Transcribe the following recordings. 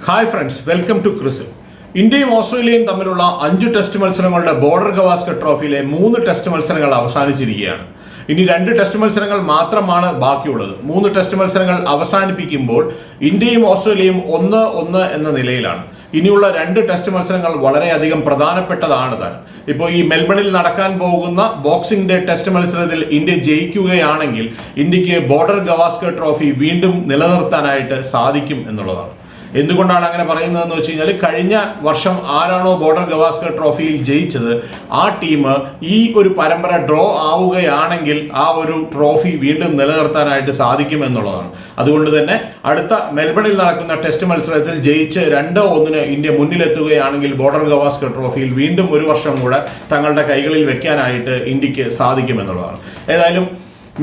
Hi friends, welcome to CRISIL. ഇന്ത്യയും ഓസ്ട്രേലിയയും തമ്മിലുള്ള 5 ടെസ്റ്റ് മത്സരങ്ങളുടെ ബോർഡർ ഗവാസ്കർ ട്രോഫിയിലെ 3 ടെസ്റ്റ് മത്സരങ്ങൾ അവസാനിച്ചിരിക്കുകയാണ്. ഇനി 2 ടെസ്റ്റ് മത്സരങ്ങൾ മാത്രമാണ് ബാക്കിയുള്ളത്. 3 ടെസ്റ്റ് മത്സരങ്ങൾ അവസാനിപ്പിക്കുമ്പോൾ ഇന്ത്യയും ഓസ്ട്രേലിയയും 1-1 എന്ന നിലയിലാണ്. ഇനിയുള്ള 2 ടെസ്റ്റ് മത്സരങ്ങൾ വളരെയധികം പ്രധാനപ്പെട്ടതാണ് താൻ. ഇപ്പോൾ ഈ മെൽബണിൽ നടക്കാൻ പോകുന്ന ബോക്സിംഗ് ഡേ ടെസ്റ്റ് മത്സരത്തിൽ ഇന്ത്യ ജയിക്കുകയാണെങ്കിൽ ഇന്ത്യക്ക് ബോർഡർ ഗവാസ്കർ ട്രോഫി വീണ്ടും നിലനിർത്താനായിട്ട് സാധിക്കും എന്നുള്ളതാണ്. എന്തുകൊണ്ടാണ് അങ്ങനെ പറയുന്നതെന്ന് വെച്ച് കഴിഞ്ഞാൽ, കഴിഞ്ഞ വർഷം ആരാണോ ബോർഡർ ഗവാസ്കർ ട്രോഫിയിൽ ജയിച്ചത് ആ ടീം ഈ ഒരു പരമ്പര ഡ്രോ ആവുകയാണെങ്കിൽ ആ ഒരു ട്രോഫി വീണ്ടും നിലനിർത്താനായിട്ട് സാധിക്കും എന്നുള്ളതാണ്. അതുകൊണ്ട് തന്നെ അടുത്ത മെൽബണിൽ നടക്കുന്ന ടെസ്റ്റ് മത്സരത്തിൽ ജയിച്ച് 2-1 ഇന്ത്യ മുന്നിലെത്തുകയാണെങ്കിൽ ബോർഡർ ഗവാസ്കർ ട്രോഫിയിൽ വീണ്ടും ഒരു വർഷം കൂടെ തങ്ങളുടെ കൈകളിൽ വെക്കാനായിട്ട് ഇന്ത്യക്ക് സാധിക്കുമെന്നുള്ളതാണ്. ഏതായാലും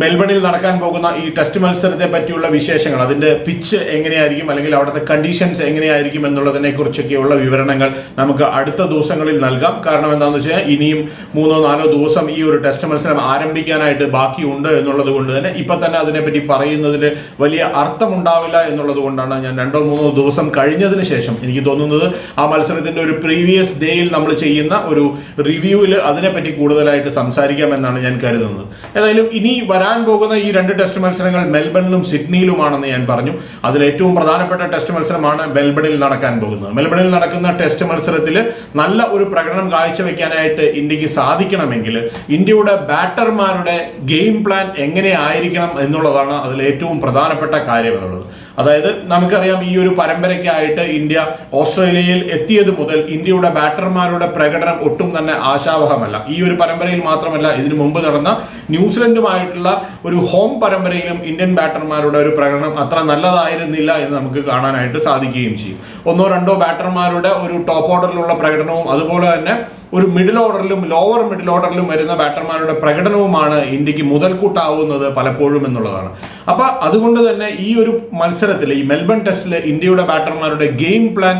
മെൽബണിൽ നടക്കാൻ പോകുന്ന ഈ ടെസ്റ്റ് മത്സരത്തെ പറ്റിയുള്ള വിശേഷങ്ങൾ, അതിന്റെ പിച്ച് എങ്ങനെയായിരിക്കും അല്ലെങ്കിൽ അവിടുത്തെ കണ്ടീഷൻസ് എങ്ങനെയായിരിക്കും എന്നുള്ളതിനെ കുറിച്ചൊക്കെയുള്ള വിവരണങ്ങൾ നമുക്ക് അടുത്ത ദിവസങ്ങളിൽ നൽകാം. കാരണം എന്താണെന്ന് വെച്ചാൽ ഇനിയും 3-4 ദിവസം ഈ ഒരു ടെസ്റ്റ് മത്സരം ആരംഭിക്കാനായിട്ട് ബാക്കിയുണ്ട് എന്നുള്ളത് കൊണ്ട് തന്നെ ഇപ്പൊ തന്നെ അതിനെപ്പറ്റി പറയുന്നതിൽ വലിയ അർത്ഥമുണ്ടാവില്ല എന്നുള്ളത് കൊണ്ടാണ് ഞാൻ 2-3 ദിവസം കഴിഞ്ഞതിന് ശേഷം, എനിക്ക് തോന്നുന്നത് ആ മത്സരത്തിന്റെ ഒരു പ്രീവിയസ് ഡേയിൽ നമ്മൾ ചെയ്യുന്ന ഒരു റിവ്യൂവിൽ അതിനെപ്പറ്റി കൂടുതലായിട്ട് സംസാരിക്കാമെന്നാണ് ഞാൻ കരുതുന്നത്. ഏതായാലും ഇനി വരാൻ പോകുന്ന ഈ 2 ടെസ്റ്റ് മത്സരങ്ങൾ മെൽബണിലും സിഡ്നിയിലുമാണെന്ന് ഞാൻ പറഞ്ഞു. അതിൽ ഏറ്റവും പ്രധാനപ്പെട്ട ടെസ്റ്റ് മത്സരമാണ് മെൽബണിൽ നടക്കാൻ പോകുന്നത്. മെൽബണിൽ നടക്കുന്ന ടെസ്റ്റ് മത്സരത്തിൽ നല്ല ഒരു പ്രകടനം കാഴ്ചവെക്കാനായിട്ട് ഇന്ത്യക്ക് സാധിക്കണമെങ്കിൽ ഇന്ത്യയുടെ ബാറ്റർമാരുടെ ഗെയിം പ്ലാൻ എങ്ങനെ ആയിരിക്കണം എന്നുള്ളതാണ് അതിൽ ഏറ്റവും പ്രധാനപ്പെട്ട കാര്യം എന്നുള്ളത്. അതായത് നമുക്കറിയാം, ഈ ഒരു പരമ്പരയ്ക്കായിട്ട് ഇന്ത്യ ഓസ്ട്രേലിയയിൽ എത്തിയത് മുതൽ ഇന്ത്യയുടെ ബാറ്റർമാരുടെ പ്രകടനം ഒട്ടും തന്നെ ആശാവഹമല്ല. ഈ ഒരു പരമ്പരയിൽ മാത്രമല്ല, ഇതിനു മുമ്പ് നടന്ന ന്യൂസിലൻഡുമായിട്ടുള്ള ഒരു ഹോം പരമ്പരയിലും ഇന്ത്യൻ ബാറ്റർമാരുടെ ഒരു പ്രകടനം അത്ര നല്ലതായിരുന്നില്ല എന്ന് നമുക്ക് കാണാനായിട്ട് സാധിക്കുകയും ചെയ്യും. 1-2 ബാറ്റർമാരുടെ ഒരു ടോപ്പ് ഓർഡറിലുള്ള പ്രകടനവും അതുപോലെ തന്നെ ഒരു മിഡിൽ ഓർഡറിലും ലോവർ മിഡിൽ ഓർഡറിലും വരുന്ന ബാറ്റർമാരുടെ പ്രകടനവുമാണ് ഇന്ത്യക്ക് മുതൽക്കൂട്ടാവുന്നത് പലപ്പോഴും എന്നുള്ളതാണ്. അപ്പൊ അതുകൊണ്ട് തന്നെ ഈ ഒരു മത്സരത്തിൽ, ഈ മെൽബൺ ടെസ്റ്റിൽ ഇന്ത്യയുടെ ബാറ്റർമാരുടെ ഗെയിം പ്ലാൻ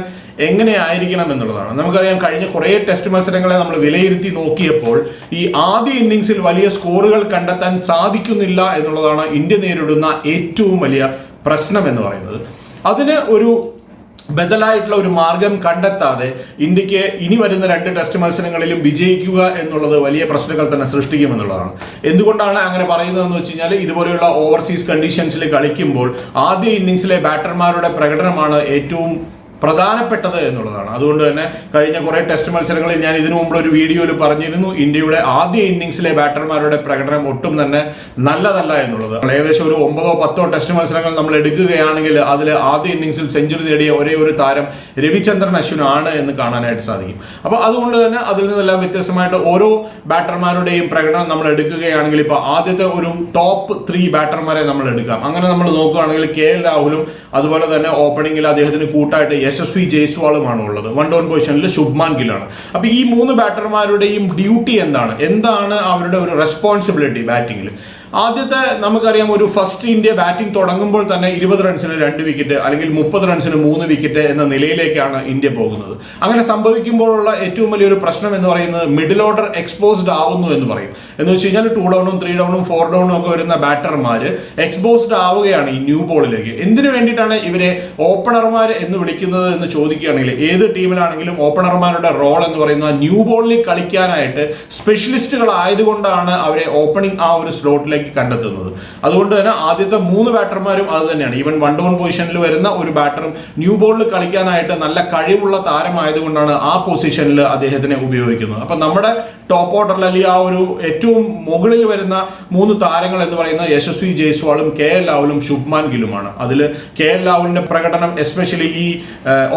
എങ്ങനെ ആയിരിക്കണം എന്നുള്ളതാണ്. നമുക്കറിയാം, കഴിഞ്ഞ കുറേ ടെസ്റ്റ് മത്സരങ്ങളെ നമ്മൾ വിലയിരുത്തി നോക്കിയപ്പോൾ ഈ ആദ്യ ഇന്നിങ്സിൽ വലിയ സ്കോറുകൾ കണ്ടെത്താൻ സാധിക്കുന്നില്ല എന്നുള്ളതാണ് ഇന്ത്യ നേരിടുന്ന ഏറ്റവും വലിയ പ്രശ്നം എന്ന് പറയുന്നത്. അതിന് ഒരു ബദലായിട്ടുള്ള ഒരു മാർഗം കണ്ടെത്താതെ ഇന്ത്യക്ക് ഇനി വരുന്ന 2 ടെസ്റ്റ് മത്സരങ്ങളിലും വിജയിക്കുക എന്നുള്ളത് വലിയ പ്രശ്നങ്ങൾ തന്നെ സൃഷ്ടിക്കുമെന്നുള്ളതാണ്. എന്തുകൊണ്ടാണ് അങ്ങനെ പറയുന്നതെന്ന് വെച്ച് കഴിഞ്ഞാൽ, ഇതുപോലെയുള്ള ഓവർസീസ് കണ്ടീഷൻസിൽ കളിക്കുമ്പോൾ ആദ്യ ഇന്നിങ്സിലെ ബാറ്റർമാരുടെ പ്രകടനമാണ് ഏറ്റവും പ്രധാനപ്പെട്ടത് എന്നുള്ളതാണ്. അതുകൊണ്ട് തന്നെ കഴിഞ്ഞ കുറെ ടെസ്റ്റ് മത്സരങ്ങളിൽ ഞാൻ ഇതിനു മുമ്പ് ഒരു വീഡിയോയിൽ പറഞ്ഞിരുന്നു, ഇന്ത്യയുടെ ആദ്യ ഇന്നിങ്സിലെ ബാറ്റർമാരുടെ പ്രകടനം ഒട്ടും തന്നെ നല്ലതല്ല എന്നുള്ളത്. ഏകദേശം ഒരു 9-10 ടെസ്റ്റ് മത്സരങ്ങൾ നമ്മൾ എടുക്കുകയാണെങ്കിൽ അതിൽ ആദ്യ ഇന്നിങ്സിൽ സെഞ്ചുറി നേടിയ ഒരേ ഒരു താരം രവിചന്ദ്രൻ അശ്വിൻ ആണ് എന്ന് കാണാനായിട്ട് സാധിക്കും. അപ്പോൾ അതുകൊണ്ട് തന്നെ അതിൽ നിന്നെല്ലാം വ്യത്യസ്തമായിട്ട് ഓരോ ബാറ്റർമാരുടെയും പ്രകടനം നമ്മൾ എടുക്കുകയാണെങ്കിൽ ഇപ്പോൾ ആദ്യത്തെ ഒരു ടോപ്പ് 3 ബാറ്റർമാരെ നമ്മൾ എടുക്കാം. അങ്ങനെ നമ്മൾ നോക്കുകയാണെങ്കിൽ KL രാഹുലും അതുപോലെ തന്നെ ഓപ്പണിംഗിൽ അദ്ദേഹത്തിന് കൂട്ടായിട്ട് യശസ്വി ജയ്സ്വാളുമാണ് ഉള്ളത്. 1 ഡൗൺ പൊസിഷനിൽ ശുഭ്മാൻ ഗില്ലാണ്. അപ്പൊ ഈ 3 ബാറ്റർമാരുടെയും ഡ്യൂട്ടി എന്താണ് അവരുടെ ഒരു റെസ്പോൺസിബിലിറ്റി ബാറ്റിംഗിൽ? ആദ്യത്തെ നമുക്കറിയാം, ഒരു ഫസ്റ്റ് ഇന്ത്യ ബാറ്റിംഗ് തുടങ്ങുമ്പോൾ തന്നെ 20 റൺസിന് 2 വിക്കറ്റ് അല്ലെങ്കിൽ 30 റൺസിന് 3 വിക്കറ്റ് എന്ന നിലയിലേക്കാണ് ഇന്ത്യ പോകുന്നത്. അങ്ങനെ സംഭവിക്കുമ്പോഴുള്ള ഏറ്റവും വലിയൊരു പ്രശ്നം എന്ന് പറയുന്നത് മിഡിൽ ഓർഡർ എക്സ്പോസ്ഡ് ആവുന്നു എന്ന് പറയും. എന്ന് വെച്ച് കഴിഞ്ഞാൽ 2 ഡൗണും 3 ഡൗണും 4 ഡൗണും ഒക്കെ വരുന്ന ബാറ്റർമാർ എക്സ്പോസ്ഡ് ആവുകയാണ് ഈ ന്യൂ ബോളിലേക്ക്. എന്തിനു വേണ്ടിയിട്ടാണ് ഇവരെ ഓപ്പണർമാർ എന്ന് വിളിക്കുന്നത് എന്ന് ചോദിക്കുകയാണെങ്കിൽ, ഏത് ടീമിലാണെങ്കിലും ഓപ്പണർമാരുടെ റോൾ എന്ന് പറയുന്നത് ന്യൂ ബോളിൽ കളിക്കാനായിട്ട് സ്പെഷ്യലിസ്റ്റുകൾ ആയതുകൊണ്ടാണ് അവരെ ഓപ്പണിംഗ് ആ ഒരു സ്ലോട്ടിലേക്ക് കണ്ടെത്തുന്നത്. അതുകൊണ്ട് തന്നെ ആദ്യത്തെ 3 ബാറ്റർമാരും അത് തന്നെയാണ്. ഈവൻ 1 ഡൗൺ പൊസിഷനിൽ വരുന്ന ഒരു ബാറ്ററും ന്യൂ ബോളിൽ കളിക്കാനായിട്ട് നല്ല കഴിവുള്ള താരമായതുകൊണ്ടാണ് ആ പൊസിഷനിൽ അദ്ദേഹത്തിനെ ഉപയോഗിക്കുന്നത്. അപ്പൊ നമ്മുടെ ടോപ്പ് ഓർഡറിൽ അല്ലെങ്കിൽ ആ ഒരു ഏറ്റവും മുകളിൽ വരുന്ന 3 താരങ്ങൾ എന്ന് പറയുന്നത് യശസ്വി ജയ്സ്വാളും KL രാഹുലും ശുഭ്മാൻ ഗില്ലുമാണ്. അതിൽ KL രാഹുലിന്റെ പ്രകടനം എസ്പെഷ്യലി ഈ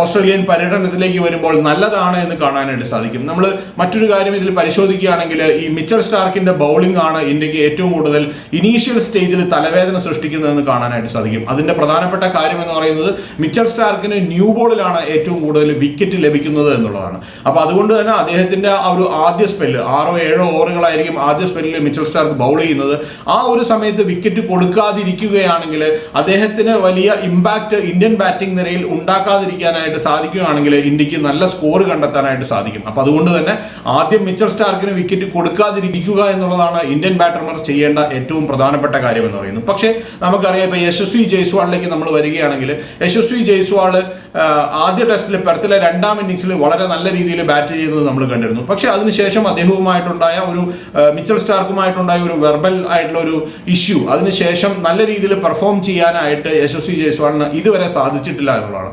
ഓസ്ട്രേലിയൻ പര്യടനത്തിലേക്ക് വരുമ്പോൾ നല്ലതാണ് എന്ന് കാണാനായിട്ട് സാധിക്കും. നമ്മൾ മറ്റൊരു കാര്യം ഇതിൽ പരിശോധിക്കുകയാണെങ്കിൽ, ഈ മിച്ചൽ സ്റ്റാർക്കിന്റെ ബൗളിംഗ് ആണ് ഇന്ത്യക്ക് ഏറ്റവും കൂടുതൽ ഇനീഷ്യൽ സ്റ്റേജിൽ തലവേദന സൃഷ്ടിക്കുന്നതെന്ന് കാണാനായിട്ട് സാധിക്കും. അതിന്റെ പ്രധാനപ്പെട്ട കാര്യം എന്ന് പറയുന്നത് മിച്ചൽ സ്റ്റാർക്കിന് ന്യൂ ബോളിലാണ് ഏറ്റവും കൂടുതൽ വിക്കറ്റ് ലഭിക്കുന്നത് എന്നുള്ളതാണ്. അപ്പൊ അതുകൊണ്ട് തന്നെ അദ്ദേഹത്തിന്റെ ആ ഒരു ആദ്യ സ്പെല്ല് 6-7 ഓവറുകളായിരിക്കും ആദ്യ സ്പെല്ലിൽ മിച്ചൽ സ്റ്റാർക്ക് ബൗൾ ചെയ്യുന്നത്. ആ ഒരു സമയത്ത് വിക്കറ്റ് കൊടുക്കാതിരിക്കുകയാണെങ്കിൽ അദ്ദേഹത്തിന് വലിയ ഇമ്പാക്ട് ഇന്ത്യൻ ബാറ്റിംഗ് നിരയിൽ ഉണ്ടാക്കാതിരിക്കാനായിട്ട് സാധിക്കുകയാണെങ്കിൽ ഇന്ത്യക്ക് നല്ല സ്കോർ കണ്ടെത്താനായിട്ട് സാധിക്കും. അപ്പൊ അതുകൊണ്ട് തന്നെ ആദ്യം മിച്ചൽ സ്റ്റാർക്കിന് വിക്കറ്റ് കൊടുക്കാതിരിക്കുക എന്നുള്ളതാണ് ഇന്ത്യൻ ബാറ്റർമാർ ചെയ്യേണ്ട ഏറ്റവും പ്രധാനപ്പെട്ട കാര്യം എന്ന് പറയുന്നത്. പക്ഷേ നമുക്കറിയാം, ഇപ്പൊ യശസ്വി ജയ്സ്വാളിലേക്ക് നമ്മൾ വരികയാണെങ്കിൽ, യശസ്വി ജയ്സ്വാൾ ആദ്യ ടെസ്റ്റിൽ പെർത്തിലെ രണ്ടാം ഇന്നിംഗ്സിൽ വളരെ നല്ല രീതിയിൽ ബാറ്റ് ചെയ്യുന്നത് നമ്മൾ കണ്ടിരുന്നു. പക്ഷേ അതിനുശേഷം അദ്ദേഹവുമായിട്ടുണ്ടായ ഒരു മിച്ചൽ സ്റ്റാർക്കുമായിട്ടുണ്ടായ ഒരു വെർബൽ ആയിട്ടുള്ള ഒരു ഇഷ്യൂ, അതിനുശേഷം നല്ല രീതിയിൽ പെർഫോം ചെയ്യാനായിട്ട് യശസ്വി ജയ്സ്വാളിന് ഇതുവരെ സാധിച്ചിട്ടില്ല എന്നുള്ളതാണ്.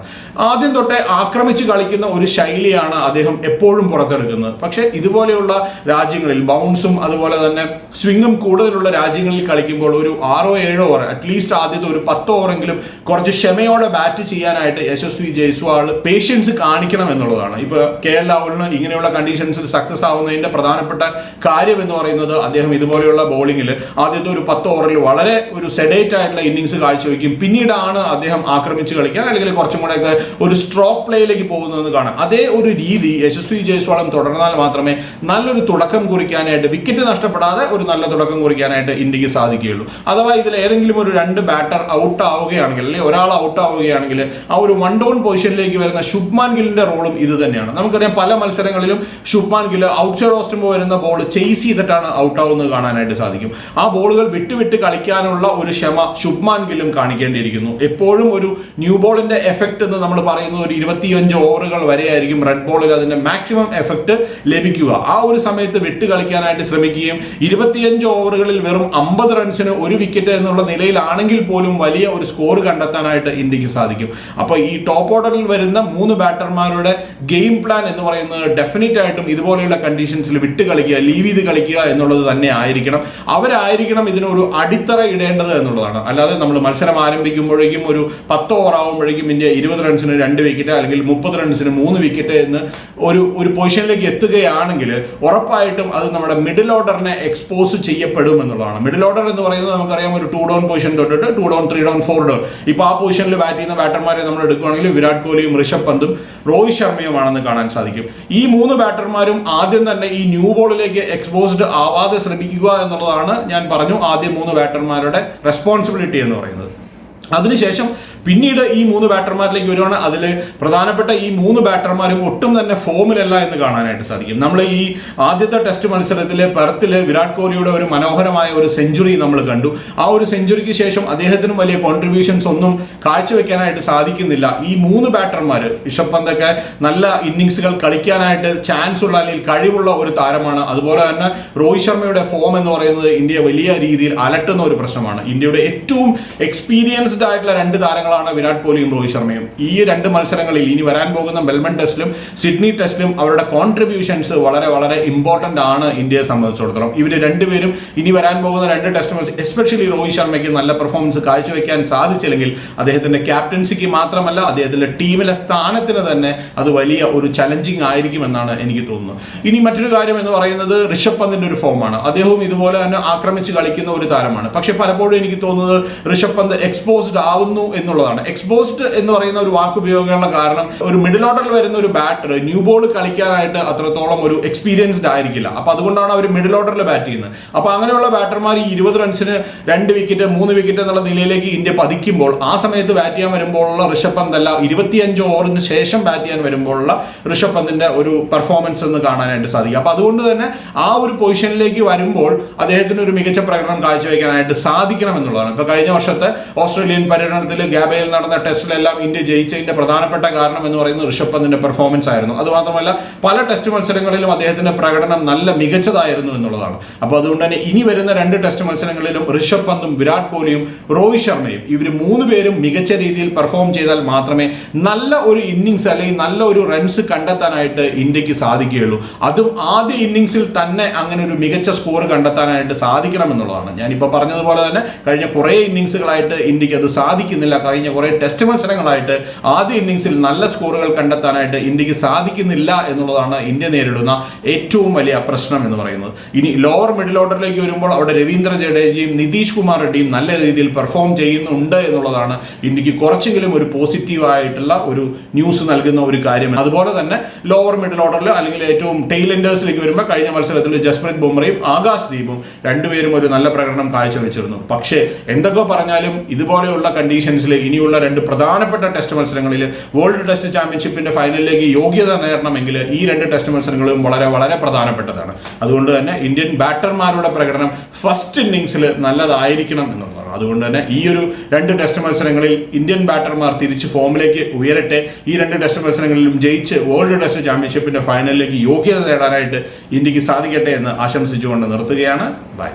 ആദ്യം തൊട്ടേ ആക്രമിച്ച് കളിക്കുന്ന ഒരു ശൈലിയാണ് അദ്ദേഹം എപ്പോഴും പുറത്തെടുക്കുന്നത്. പക്ഷേ ഇതുപോലെയുള്ള രാജ്യങ്ങളിൽ ബൗൺസും അതുപോലെ തന്നെ സ്വിങ്ങും കൂടുതലുള്ള രാജ്യങ്ങളിൽ കളിക്കുമ്പോൾ ഒരു 6-7 ഓവർ, അറ്റ്ലീസ്റ്റ് ആദ്യത്തെ ഒരു 10 ഓവറെങ്കിലും കുറച്ച് ക്ഷമയോടെ ബാറ്റ് ചെയ്യാനായിട്ട് യശസ്വി ജയ്സ്വാൾ പേഷ്യൻസ് കാണിക്കണം എന്നുള്ളതാണ്. ഇപ്പൊ KL രാഹുലിന് ഇങ്ങനെയുള്ള കണ്ടീഷൻസിൽ സക്സസ് ആവുന്നതിന്റെ പ്രധാനപ്പെട്ട കാര്യം എന്ന് പറയുന്നത് അദ്ദേഹം ഇതുപോലെയുള്ള ബോളിംഗിൽ ആദ്യത്തെ ഒരു 10 ഓവറിൽ വളരെ ഒരു സെഡേറ്റ് ആയിട്ടുള്ള ഇന്നിങ്സ് കാഴ്ചവെക്കും. പിന്നീടാണ് അദ്ദേഹം ആക്രമിച്ച് കളിക്കാൻ അല്ലെങ്കിൽ കുറച്ചും കൂടെയൊക്കെ ഒരു സ്ട്രോക്ക് പ്ലേയിലേക്ക് പോകുന്നതെന്ന് കാണാം. അതേ ഒരു രീതി യശസ്വി ജയ്സ്വാളും തുടർന്നാൽ മാത്രമേ നല്ലൊരു തുടക്കം കുറിക്കാനായിട്ട്, വിക്കറ്റ് നഷ്ടപ്പെടാതെ ഒരു നല്ല തുടക്കം കുറിക്കാനായിട്ട് ഇന്ത്യക്ക് സാധിക്കുകയുള്ളൂ. അഥവാ ഇതിൽ ഏതെങ്കിലും ഒരു 2 ബാറ്റർ ഔട്ട് ആവുകയാണെങ്കിൽ, അല്ലെങ്കിൽ ഒരാൾ ഔട്ട് ആവുകയാണെങ്കിൽ ആ ഒരു 1 ഡൗൺ പൊസിഷനിലേക്ക് വരുന്ന ശുഭ്മാൻ ഗില്ലിന്റെ റോളും ഇത് തന്നെയാണ്. നമുക്കറിയാം പല മത്സരങ്ങളിലും Shubman Gill out side of stump വരുന്ന ബോൾ ചേസ് ചെയ്തിട്ടാണ് ഔട്ട് ആവുന്നത് കാണാനായിട്ട് സാധിക്കും. ആ ബോളുകൾ വിട്ട് കളിക്കാനുള്ള ഒരു ക്ഷമ ശുഭ്മാൻ ഗില്ലും കാണിക്കേണ്ടിയിരിക്കുന്നു. എപ്പോഴും ഒരു ന്യൂ ബോളിന്റെ എഫക്ട് എന്ന് നമ്മൾ പറയുന്നത് ഒരു 25 ഓവറുകൾ വരെയായിരിക്കും റെഡ് ബോളിൽ അതിന്റെ മാക്സിമം എഫക്ട് ലഭിക്കുക. ആ ഒരു സമയത്ത് വിട്ട് കളിക്കാനായിട്ട് ശ്രമിക്കുകയും 25 ഓവറുകളിൽ വെറും 50 റൺസിന് ഒരു വിക്കറ്റ് എന്നുള്ള നിലയിലാണെങ്കിൽ പോലും വലിയ ഒരു സ്കോർ കണ്ടെത്താനായിട്ട് ഇന്ത്യക്ക് സാധിക്കും. അപ്പോൾ ഈ ടോപ്പ് ഓർഡറിൽ വരുന്ന 3 ബാറ്റർമാരുടെ ഗെയിം പ്ലാൻ എന്ന് പറയുന്നത് ഡെഫിനറ്റ് ആയിട്ടും ഇതുപോലെയുള്ള കണ്ടീഷൻസിൽ വിട്ട് കളിക്കുക, ലീവ് ചെയ്ത് കളിക്കുക എന്നുള്ളത് തന്നെ ആയിരിക്കണം. അവരായിരിക്കണം ഇതിനൊരു അടിത്തറ ഇടേണ്ടത് എന്നുള്ളതാണ്. അല്ലാതെ നമ്മൾ മത്സരം ആരംഭിക്കുമ്പോഴേക്കും ഒരു 10 ഓവർ ആകുമ്പോഴേക്കും ഇന്ത്യ 20 റൺസിന് 2 വിക്കറ്റ് അല്ലെങ്കിൽ 30 റൺസിന് 3 വിക്കറ്റ് എന്ന് ഒരു പൊസിഷനിലേക്ക് എത്തുകയാണെങ്കിൽ ഉറപ്പായിട്ടും അത് നമ്മുടെ മിഡിൽ ഓർഡറിനെ എക്സ്പോസ് ചെയ്യപ്പെടും എന്നുള്ളതാണ്. മിഡിൽ ഓർഡർ എന്ന് പറയുന്നത് നമുക്കറിയാം ഒരു 2 ഡൗൺ പൊസിഷൻ തൊട്ടിട്ട് 2 ഡൗൺ 3 ഡൗൺ 4 ഡൗൺ. ഇപ്പോൾ ആ പൊസിഷനിൽ ബാറ്റ് ചെയ്യുന്ന ബാറ്റർമാരെ നമ്മൾ എടുക്കുകയാണെങ്കിൽ വിരാട് കോഹ്ലിയും ഋഷഭ് പന്തും രോഹിത് ശർമ്മയുമാണെന്ന് കാണാൻ സാധിക്കും. ഈ 3 ബാറ്റർമാരും ആദ്യം തന്നെ ഈ ന്യൂ ബോളിലേക്ക് എക്സ്പോസ്ഡ് ആവാതെ ശ്രമിക്കുക എന്നുള്ളതാണ് ഞാൻ പറഞ്ഞു ആദ്യം 3 ബാറ്റർമാരുടെ റെസ്പോൺസിബിലിറ്റി എന്ന് പറയുന്നത്. അതിനുശേഷം പിന്നീട് ഈ 3 ബാറ്റർമാരിലേക്ക് വരുവാണ്. അതിൽ പ്രധാനപ്പെട്ട ഈ 3 ബാറ്റർമാരും ഒട്ടും തന്നെ ഫോമിലല്ല എന്ന് കാണാനായിട്ട് സാധിക്കും. നമ്മൾ ഈ ആദ്യത്തെ ടെസ്റ്റ് മത്സരത്തിലെ പെർത്തിൽ വിരാട് കോഹ്ലിയുടെ ഒരു മനോഹരമായ ഒരു സെഞ്ചുറി നമ്മൾ കണ്ടു. ആ ഒരു സെഞ്ചുറിക്ക് ശേഷം അദ്ദേഹത്തിനും വലിയ കോൺട്രിബ്യൂഷൻസ് ഒന്നും കാഴ്ചവെക്കാനായിട്ട് സാധിക്കുന്നില്ല. ഈ 3 ബാറ്റർമാർ, ഋഷഭ് പന്തൊക്കെ നല്ല ഇന്നിങ്സുകൾ കളിക്കാനായിട്ട് ചാൻസ് ഉള്ള അല്ലെങ്കിൽ കഴിവുള്ള ഒരു താരമാണ്. അതുപോലെ തന്നെ രോഹിത് ശർമ്മയുടെ ഫോം എന്ന് പറയുന്നത് ഇന്ത്യയെ വലിയ രീതിയിൽ അലട്ടുന്ന ഒരു പ്രശ്നമാണ്. ഇന്ത്യയുടെ ഏറ്റവും എക്സ്പീരിയൻസ്ഡ് ആയിട്ടുള്ള 2 താരങ്ങൾ വിരാട് കോഹ്ലിയും രോഹിത് ശർമ്മയും. ഈ 2 മത്സരങ്ങളിൽ ഇനി വരാൻ പോകുന്ന മെൽബൺ ടെസ്റ്റിലും സിഡ്നി ടെസ്റ്റിലും അവരുടെ കോൺട്രിബ്യൂഷൻസ് വളരെ വളരെ ഇമ്പോർട്ടന്റ് ആണ് ഇന്ത്യയെ സംബന്ധിച്ചിടത്തോളം. ഇവർ രണ്ടുപേരും ഇനി വരാൻ പോകുന്ന 2 ടെസ്റ്റ് മത്സരം, എസ്പെഷ്യലി രോഹിത് ശർമ്മയ്ക്ക് നല്ല പെർഫോമൻസ് കാഴ്ചവെക്കാൻ സാധിച്ചില്ലെങ്കിൽ അദ്ദേഹത്തിന്റെ ക്യാപ്റ്റൻസിക്ക് മാത്രമല്ല അദ്ദേഹത്തിന്റെ ടീമിലെ സ്ഥാനത്തിന് തന്നെ അത് വലിയ ഒരു ചലഞ്ചിങ് ആയിരിക്കുമെന്നാണ് എനിക്ക് തോന്നുന്നത്. ഇനി മറ്റൊരു കാര്യം എന്ന് പറയുന്നത് ഋഷഭ് പന്തിന്റെ ഒരു ഫോമാണ്. അദ്ദേഹവും ഇതുപോലെ തന്നെ ആക്രമിച്ച് കളിക്കുന്ന ഒരു താരമാണ്. പക്ഷെ പലപ്പോഴും എനിക്ക് തോന്നുന്നത് ഋഷഭ് പന്ത് എക്സ്പോസ്ഡ് ആവുന്നു എന്നുള്ളതാണ്. എക്സ്പോസ്ഡ് എന്ന് പറയുന്ന ഒരു വാക്ക് ഉപയോഗിക്കാനുള്ള കാരണം ഒരു മിഡിൽ ഓർഡറിൽ വരുന്ന ഒരു ബാറ്റർ ന്യൂ ബോൾ കളിക്കാനായിട്ട് അത്രത്തോളം ഒരു എക്സ്പീരിയൻസ്ഡ് ആയിരിക്കില്ല. അപ്പൊ അതുകൊണ്ടാണ് അവർ മിഡിൽ ഓർഡറിൽ ബാറ്റ് ചെയ്യുന്നത്. അപ്പൊ അങ്ങനെയുള്ള ബാറ്റർമാർ 20 റൺസിന് 2 വിക്കറ്റ് 3 വിക്കറ്റ് എന്നുള്ള നിലയിലേക്ക് ഇന്ത്യ പതിക്കുമ്പോൾ ആ സമയത്ത് ബാറ്റ് ചെയ്യാൻ വരുമ്പോഴുള്ള ഋഷഭ് പന്ത് അല്ല 25 ഓവറിന് ശേഷം ബാറ്റ് ചെയ്യാൻ വരുമ്പോഴുള്ള ഋഷഭ് പന്തിന്റെ ഒരു പെർഫോമൻസ് എന്ന് കാണാനായിട്ട് സാധിക്കും. അപ്പൊ അതുകൊണ്ട് തന്നെ ആ ഒരു പൊസിഷനിലേക്ക് വരുമ്പോൾ അദ്ദേഹത്തിന് ഒരു മികച്ച പ്രകടനം കാഴ്ചവെക്കാനായിട്ട് സാധിക്കണം എന്നുള്ളതാണ്. ഇപ്പൊ കഴിഞ്ഞ വർഷത്തെ ഓസ്ട്രേലിയൻ പര്യടനത്തിൽ ഗാബയിൽ നടന്ന ടെസ്റ്റിലെല്ലാം ഇന്ത്യ ജയിച്ചതിന്റെ പ്രധാനപ്പെട്ട കാരണം എന്ന് പറയുന്നത് ഋഷഭ് പന്തിന്റെ പെർഫോമൻസ് ആയിരുന്നു. അതുമാത്രമല്ല പല ടെസ്റ്റ് മത്സരങ്ങളിലും അദ്ദേഹത്തിന്റെ പ്രകടനം നല്ല മികച്ചതായിരുന്നു എന്നുള്ളതാണ്. അപ്പോൾ അതുകൊണ്ട് തന്നെ ഇനി വരുന്ന 2 ടെസ്റ്റ് മത്സരങ്ങളിലും ഋഷഭ് പന്തും വിരാട് കോഹ്ലിയും രോഹിത് ശർമ്മയും ഇവർ 3 പേരും മികച്ച രീതിയിൽ പെർഫോം ചെയ്താൽ മാത്രമേ നല്ല ഒരു ഇന്നിങ്സ് അല്ലെങ്കിൽ നല്ല ഒരു റൺസ് കണ്ടെത്താനായിട്ട് ഇന്ത്യക്ക് സാധിക്കുകയുള്ളൂ. അതും ആദ്യ ഇന്നിങ്സിൽ തന്നെ അങ്ങനെ ഒരു മികച്ച സ്കോർ കണ്ടെത്താനായിട്ട് സാധിക്കണം എന്നുള്ളതാണ്. ഞാനിപ്പോൾ പറഞ്ഞതുപോലെ തന്നെ കഴിഞ്ഞ കുറേ ഇന്നിങ്സുകളായിട്ട് ഇന്ത്യക്ക് അത് സാധിക്കുന്നില്ല. കഴിഞ്ഞ കുറെ ടെസ്റ്റ് മത്സരങ്ങളായിട്ട് ആദ്യ ഇന്നിങ്സിൽ നല്ല സ്കോറുകൾ കണ്ടെത്താനായിട്ട് ഇന്ത്യക്ക് സാധിക്കുന്നില്ല എന്നുള്ളതാണ് ഇന്ത്യ നേരിടുന്ന ഏറ്റവും വലിയ പ്രശ്നം എന്ന് പറയുന്നത്. ഇനി ലോവർ മിഡിൽ ഓർഡറിലേക്ക് വരുമ്പോൾ അവിടെ രവീന്ദ്ര ജഡേജയും നിതീഷ് കുമാർ റെഡ്ഡിയും നല്ല രീതിയിൽ പെർഫോം ചെയ്യുന്നുണ്ട് എന്നുള്ളതാണ് ഇന്ത്യക്ക് കുറച്ചെങ്കിലും ഒരു പോസിറ്റീവ് ആയിട്ടുള്ള ഒരു ന്യൂസ് നൽകുന്ന ഒരു കാര്യം. അതുപോലെ തന്നെ ലോവർ മിഡിൽ ഓർഡറിൽ അല്ലെങ്കിൽ ഏറ്റവും ടെയിൽ എൻഡേഴ്സിലേക്ക് വരുമ്പോൾ കഴിഞ്ഞ മത്സരത്തിൽ ജസ്പ്രീത് ബുംറയും ആകാശ് ദീപും രണ്ടുപേരും ഒരു നല്ല പ്രകടനം കാഴ്ചവെച്ചിരുന്നു. പക്ഷേ എന്തൊക്കെ പറഞ്ഞാലും ഇതുപോലെയുള്ള കണ്ടീഷൻസിൽ ഇനിയുള്ള 2 പ്രധാനപ്പെട്ട ടെസ്റ്റ് മത്സരങ്ങളിൽ വേൾഡ് ടെസ്റ്റ് ചാമ്പ്യൻഷിപ്പിന്റെ ഫൈനലിലേക്ക് യോഗ്യത നേടണമെങ്കിൽ ഈ 2 ടെസ്റ്റ് മത്സരങ്ങളും വളരെ വളരെ പ്രധാനപ്പെട്ടതാണ്. അതുകൊണ്ട് തന്നെ ഇന്ത്യൻ ബാറ്റർമാരുടെ പ്രകടനം ഫസ്റ്റ് ഇന്നിങ്സിൽ നല്ലതായിരിക്കണം എന്നുള്ളതാണ്. അതുകൊണ്ട് തന്നെ ഈ ഒരു 2 ടെസ്റ്റ് മത്സരങ്ങളിൽ ഇന്ത്യൻ ബാറ്റർമാർ തിരിച്ച് ഫോമിലേക്ക് ഉയരട്ടെ. ഈ 2 ടെസ്റ്റ് മത്സരങ്ങളിലും ജയിച്ച് വേൾഡ് ടെസ്റ്റ് ചാമ്പ്യൻഷിപ്പിന്റെ ഫൈനലിലേക്ക് യോഗ്യത നേടാനായിട്ട് ഇന്ത്യക്ക് സാധിക്കട്ടെ എന്ന് ആശംസിച്ചുകൊണ്ട് നിർത്തുകയാണ്. ബൈ.